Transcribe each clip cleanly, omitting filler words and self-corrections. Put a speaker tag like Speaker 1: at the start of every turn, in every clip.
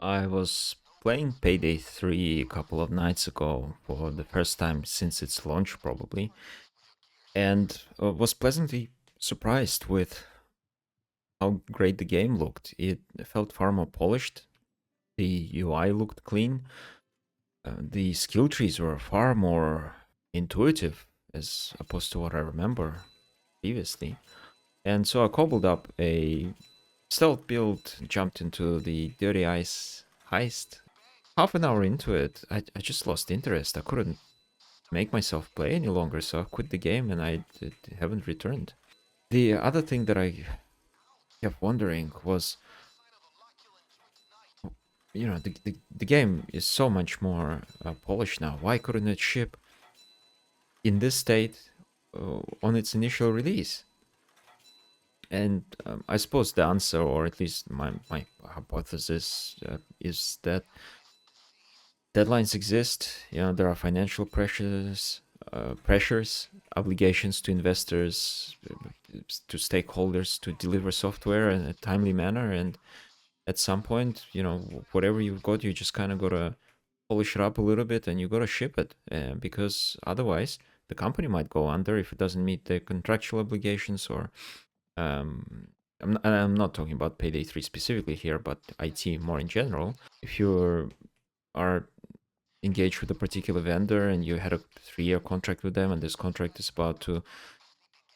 Speaker 1: I was playing Payday 3 a couple of nights ago for the first time since its launch, probably, and was pleasantly surprised with how great the game looked. It felt far more polished, the UI looked clean, the skill trees were far more intuitive as opposed to what I remember previously. And so I cobbled up a stealth build, jumped into the Dirty Ice heist. Half an hour into it, I just lost interest. I couldn't make myself play any longer, so I quit the game and I haven't returned. The other thing that I kept wondering was, the game is so much more polished now. Why couldn't it ship in this state on its initial release? And I suppose the answer, or at least my hypothesis, is that deadlines exist. There are financial pressures, obligations to investors, to stakeholders to deliver software in a timely manner. And at some point, whatever you've got, you just kind of gotta polish it up a little bit and you gotta ship it, because otherwise the company might go under if it doesn't meet the contractual obligations. Or um, I'm not talking about Payday 3 specifically here, but IT more in general. If you are engaged with a particular vendor and you had a 3-year contract with them and this contract is about to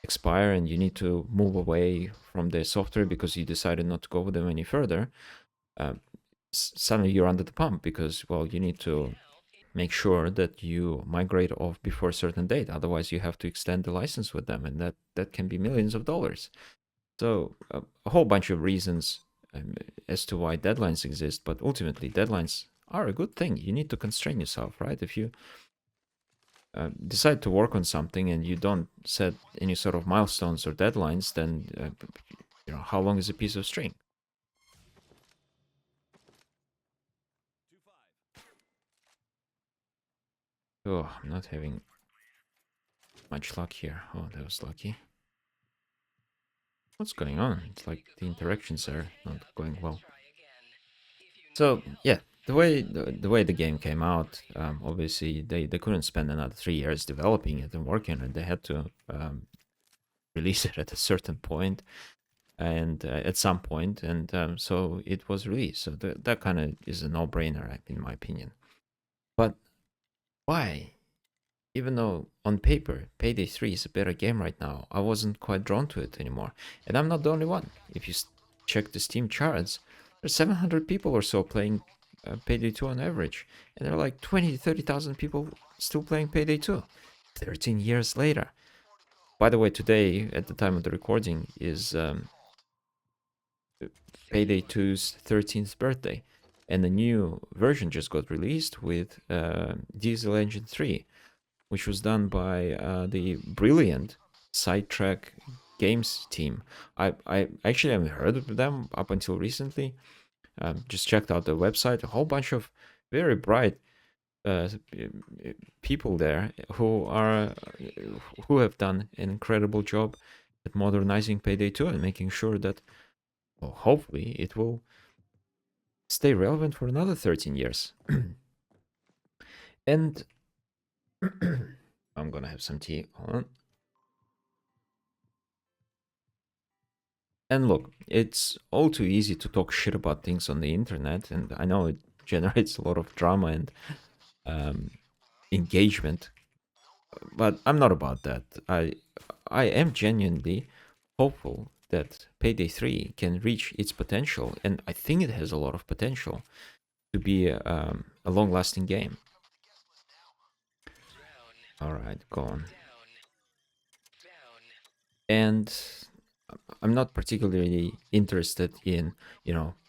Speaker 1: expire and you need to move away from the software because you decided not to go with them any further, uh, suddenly you're under the pump because, well, you need to make sure that you migrate off before a certain date. Otherwise, you have to extend the license with them, and that can be millions of dollars. So a whole bunch of reasons as to why deadlines exist, but ultimately deadlines are a good thing. You need to constrain yourself, right? If you decide to work on something and you don't set any sort of milestones or deadlines, then how long is a piece of string? Oh, I'm not having much luck here. Oh, that was lucky. What's going on? It's like the interactions are not going well. So yeah, the way the game came out, obviously they couldn't spend another 3 years developing it and working on it. They had to release it at a certain point and at some point, and so it was released. So that kind of is a no-brainer in my opinion. But why? Even though on paper Payday 3 is a better game right now, I wasn't quite drawn to it anymore. And I'm not the only one. If you check the Steam charts, there's 700 people or so playing Payday 2 on average. And there are like 20 to 30,000 people still playing Payday 2 13 years later. By the way, today, at the time of the recording, is Payday 2's 13th birthday. And the new version just got released with Diesel Engine 3, which was done by the brilliant Sidetrack Games team. I actually haven't heard of them up until recently. Just checked out the website. A whole bunch of very bright uh, people there who have done an incredible job at modernizing Payday 2 and making sure that, well, hopefully it will stay relevant for another 13 years. And I'm gonna have some tea. Hold on. And look, it's all too easy to talk shit about things on the internet, and I know it generates a lot of drama and um, engagement, but I'm not about that. I am genuinely hopeful that Payday 3 can reach its potential, and I think it has a lot of potential to be a long-lasting game. All right, go on. And I'm not particularly interested in,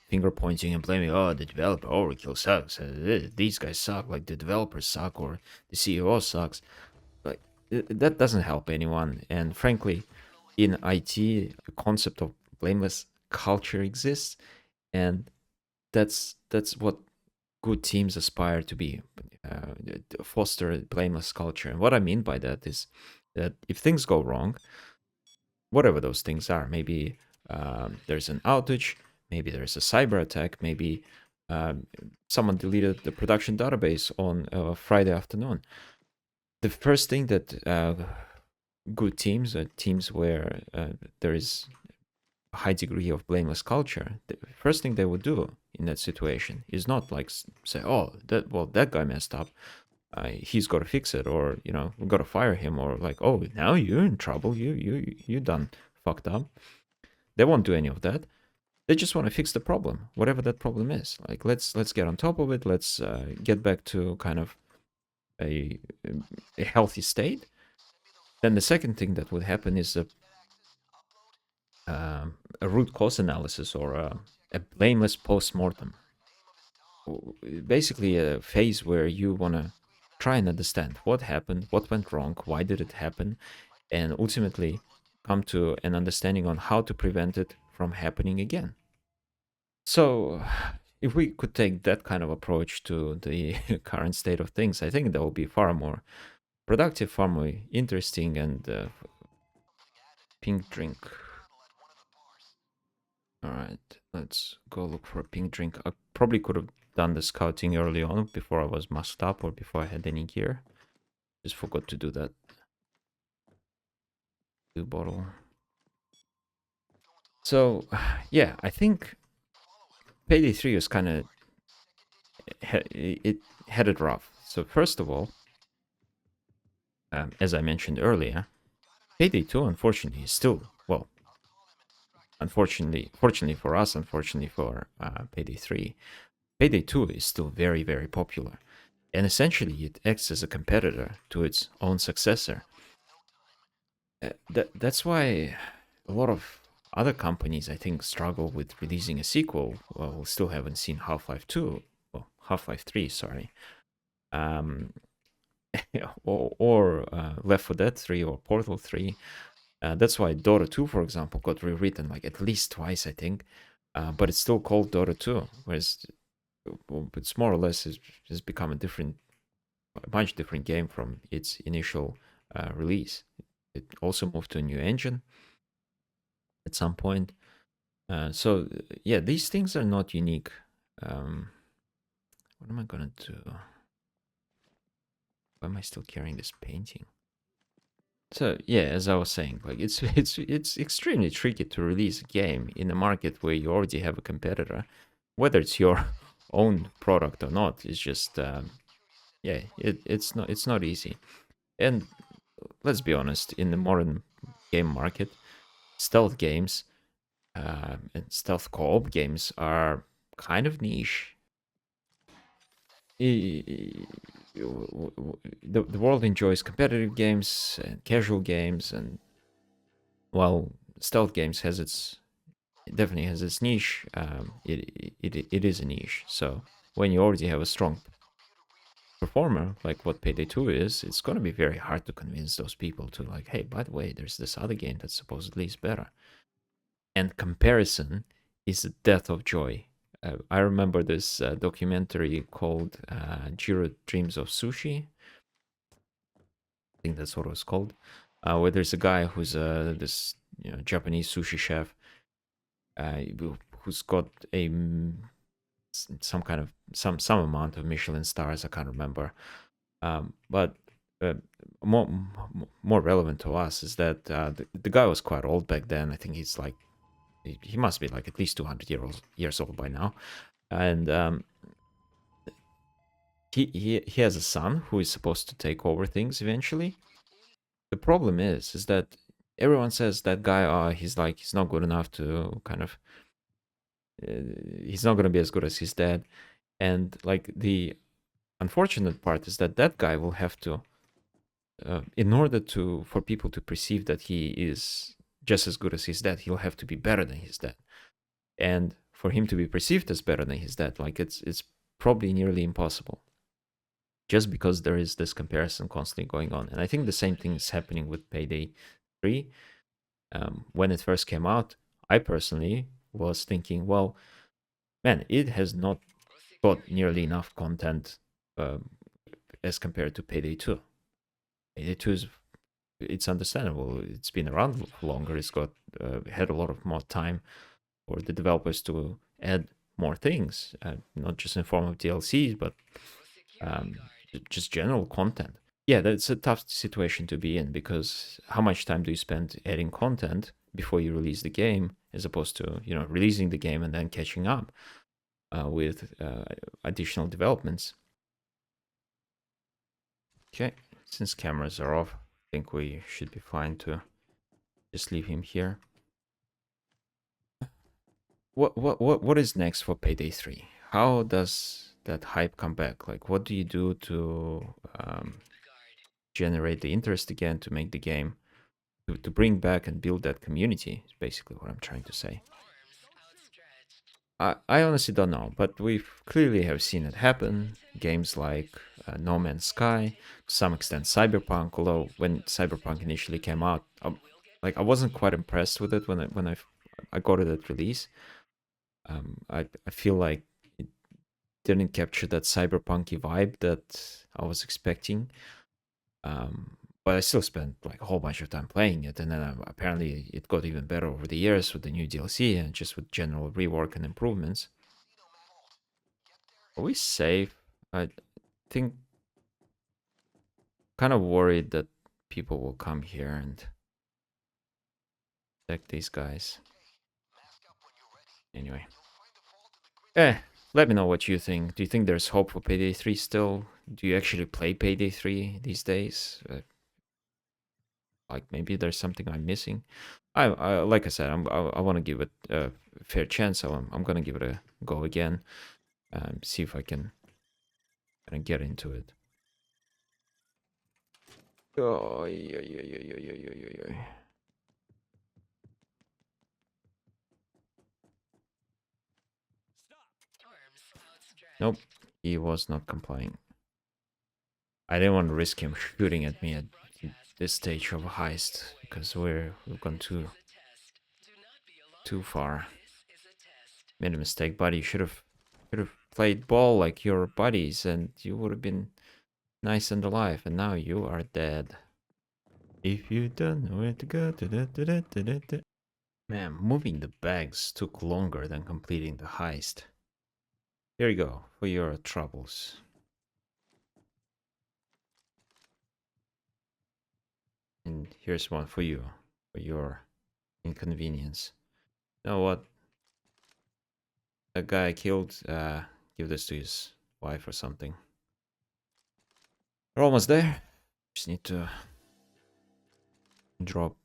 Speaker 1: finger pointing and blaming, oh, the developer overkill sucks. These guys suck, like the developers suck, or the CEO sucks. Like that doesn't help anyone. And frankly, in IT, the concept of blameless culture exists, and that's what good teams aspire to be, foster a blameless culture. And what I mean by that is that if things go wrong, whatever those things are. Maybe there's an outage, maybe there's a cyber attack, maybe someone deleted the production database on Friday afternoon. The first thing that good teams, teams where there is a high degree of blameless culture, the first thing they would do in that situation is not like say, "Oh, that guy messed up. He's got to fix it," or we got to fire him, or like, "Oh, now you're in trouble. You done fucked up." They won't do any of that. They just want to fix the problem, whatever that problem is. Like, let's get on top of it. Let's get back to kind of a a healthy state. Then the second thing that would happen is a root cause analysis, or a blameless post-mortem. Basically, a phase where you want to try and understand what happened, what went wrong, why did it happen, and ultimately come to an understanding on how to prevent it from happening again. So, if we could take that kind of approach to the current state of things, I think that would be far more productive, far more interesting, and pink drink. All right, let's go look for a pink drink. I probably could have done the scouting early on before I was masked up or before I had any gear. Just forgot to do that. Blue bottle. So, yeah, I think Payday 3 was kind of it had it rough. So first of all, as I mentioned earlier, Payday 2, unfortunately, is still, well, fortunately for us, unfortunately for Payday 3, Payday 2 is still very, very popular. And essentially, it acts as a competitor to its own successor. That's why a lot of other companies, I think, struggle with releasing a sequel. Well, we still haven't seen Half-Life 2, well, Half-Life 3, sorry. Or Left 4 Dead 3 or Portal 3. That's why Dota 2, for example, got rewritten like at least twice, I think. But it's still called Dota 2, whereas it's more or less has become a much different game from its initial release. It also moved to a new engine at some point. So yeah, these things are not unique. What am I gonna do? Why am I still carrying this painting? So yeah, as I was saying, like it's extremely tricky to release a game in a market where you already have a competitor, whether it's your own product or not. It's just yeah, it's not easy. And let's be honest, in the modern game market, stealth games and stealth co-op games are kind of niche. The world enjoys competitive games and casual games, and while stealth games definitely has its niche, it is a niche. So when you already have a strong performer like what Payday 2 is, it's going to be very hard to convince those people to like, hey, by the way, there's this other game that supposedly is better. And comparison is the death of joy. I remember this documentary called Jiro Dreams of Sushi. I think that's what it was called. Where there's a guy who's this Japanese sushi chef who's got some kind of some amount of Michelin stars. I can't remember. But uh, more more relevant to us is that the guy was quite old back then. I think he's like he must be like at least 200 years old by now, and he has a son who is supposed to take over things eventually. The problem is that everyone says that guy, he's not good enough to kind of he's not going to be as good as his dad, and like the unfortunate part is that that guy will have to in order to for people to perceive that he is just as good as his dad, he'll have to be better than his dad. And for him to be perceived as better than his dad, like it's probably nearly impossible, just because there is this comparison constantly going on. And I think the same thing is happening with Payday 3. When it first came out, I personally was thinking, well, man, it has not got nearly enough content as compared to Payday 2. Payday 2 is it's understandable. It's been around longer. It's got had a lot of more time for the developers to add more things, not just in form of DLCs, but just general content. Yeah, that's a tough situation to be in, because how much time do you spend adding content before you release the game, as opposed to releasing the game and then catching up with additional developments. Okay, since cameras are off, I think we should be fine to just leave him here. What is next for Payday 3? How does that hype come back? Like, what do you do to generate the interest again, to make the game, to bring back and build that community? Is basically what I'm trying to say. I honestly don't know, but we clearly have seen it happen. Games like No Man's Sky, to some extent Cyberpunk. Although when Cyberpunk initially came out, I wasn't quite impressed with it when I got it at release. I feel like it didn't capture that cyberpunky vibe that I was expecting. But I still spent like a whole bunch of time playing it, and then apparently it got even better over the years with the new DLC and just with general rework and improvements. Are we safe? I think, kind of worried that people will come here and attack these guys. Anyway. Let me know what you think. Do you think there's hope for Payday 3 still? Do you actually play Payday 3 these days? Like, maybe there's something I'm missing. I like I said, I want to give it a fair chance, so I'm gonna give it a go again. See if I can get into it. Oh, yeah. Nope, he was not complying. I didn't want to risk him shooting at me at this stage of a heist, because we've gone too far. Made a mistake, buddy. You should have played ball like your buddies, and you would have been nice and alive. And now you are dead. If you don't know where to go, man, moving the bags took longer than completing the heist. Here you go for your troubles. And here's one for you, for your inconvenience. You know what? That guy I killed, give this to his wife or something. We're almost there. Just need to drop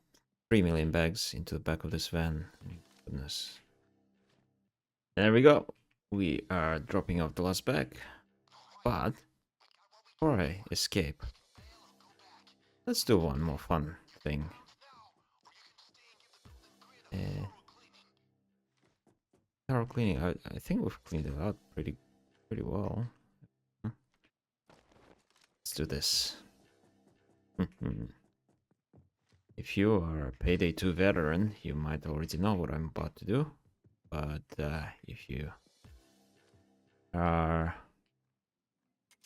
Speaker 1: 3 million bags into the back of this van. Goodness. There we go. We are dropping off the last bag. But before I escape, let's do one more fun thing. Thorough cleaning. I think we've cleaned it out pretty well. Let's do this. If you are a Payday 2 veteran, you might already know what I'm about to do. But if you are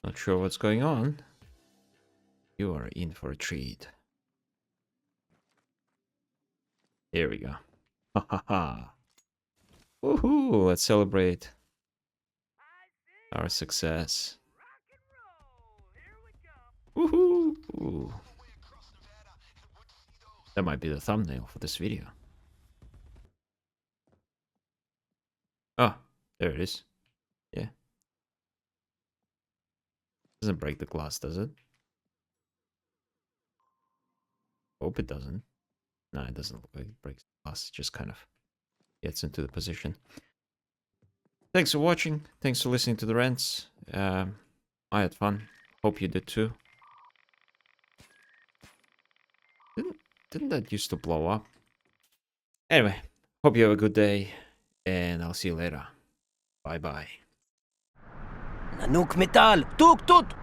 Speaker 1: not sure what's going on, you are in for a treat. Here we go. Ha ha ha. Woohoo! Let's celebrate our success. Woohoo! That might be the thumbnail for this video. Oh, there it is. Yeah. Doesn't break the glass, does it? Hope it doesn't. No, it doesn't look like it breaks the glass. It just kind of gets into the position. Thanks for watching. Thanks for listening to the rants. I had fun. Hope you did too. Didn't that used to blow up? Anyway, hope you have a good day, and I'll see you later. Bye bye.
Speaker 2: Nanookmetaal, tuk tut!